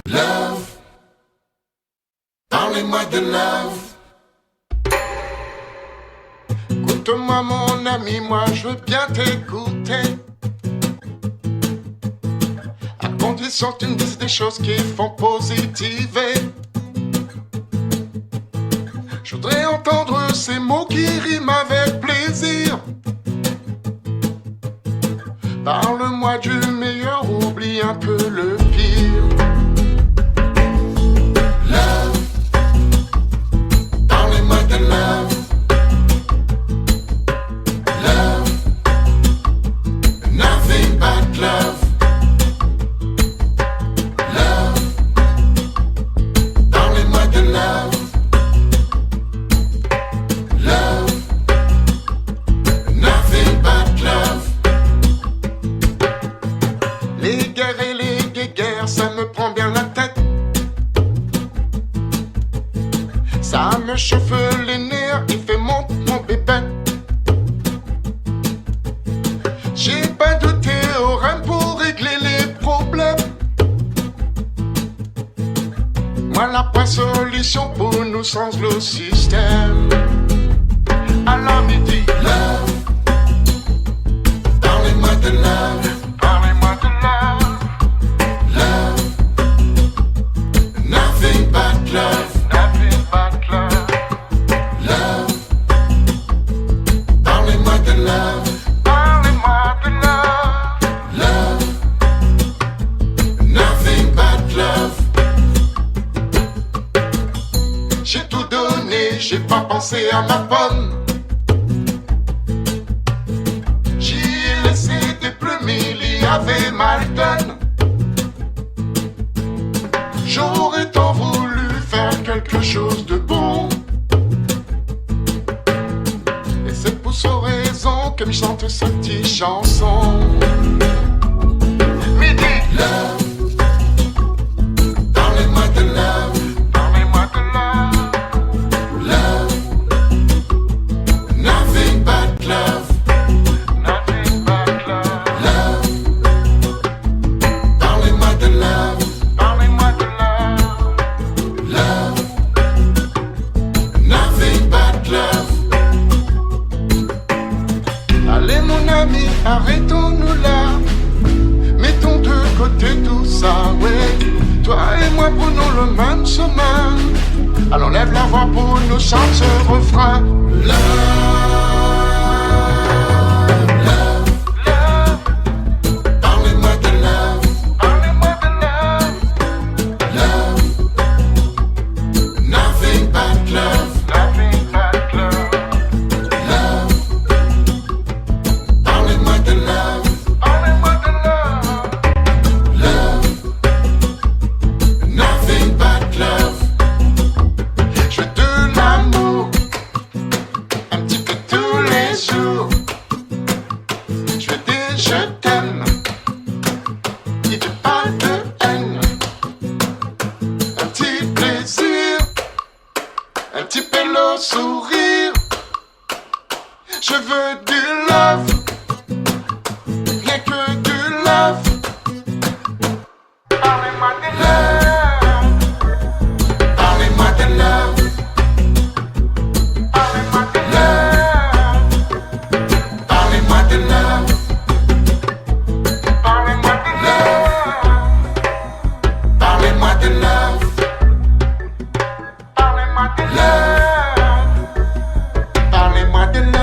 Love, parlez-moi de love. Écoute-moi mon ami, moi je veux bien t'écouter. À condition que tu me dises des choses qui font positiver. Je voudrais entendre ces mots qui riment avec plaisir. Parle-moi du meilleur, oublie un peu le pire. Love, parlez-moi de love. Love, nothing but love. Love, parlez-moi de love. Love, nothing but love. Les guerres et les guéguerres, ça me prend bien la tête. Ça me chauffe les nerfs et fait mon bébé. J'ai pas de théorème pour régler les problèmes. Moi la pas solution pour nous sans le système. À la midi, love, parlez-moi de love. Parlez-moi de love. Love, nothing but love. Nothing but love. Love, parlez-moi de love. Parlez-moi de love. Love, nothing but love. J'ai tout donné, j'ai pas pensé à ma pomme. J'y ai laissé des plumes, il y avait Malton. J'aurais tant voulu faire quelque chose de bon. Et c'est pour cette raison que je chante cette petite chanson. Midi, love, parlez-moi de love. Parlez-moi de love. Love, nothing but love. Nothing but love. Love, parlez-moi de love. Parlez-moi de love. Love, nothing but love. Allez mon ami, arrêtons-nous là. Mettons de côté tout ça, ouais. Toi et moi prenons le même chemin. Alors lève la voix pour nous chanter ce refrain. Love, love, love, parlez-moi de love. Parlez-moi de love. Love, nothing but love. Nothing but love. Love, parlez-moi de love. Parlez-moi de love. Love, nothing but love. Je veux de l'amour, un petit peu tous les jours. Je veux des je t'aime, et de pas de haine. Un petit plaisir, un petit pélo sourire. Je veux du love, rien que du love. Parlez-moi de love. Parlez-moi de love. Parlez-moi de love. Parlez-moi de love. Parlez-moi de love. Parlez-moi de love. Parlez-moi de love. Parlez-moi de love.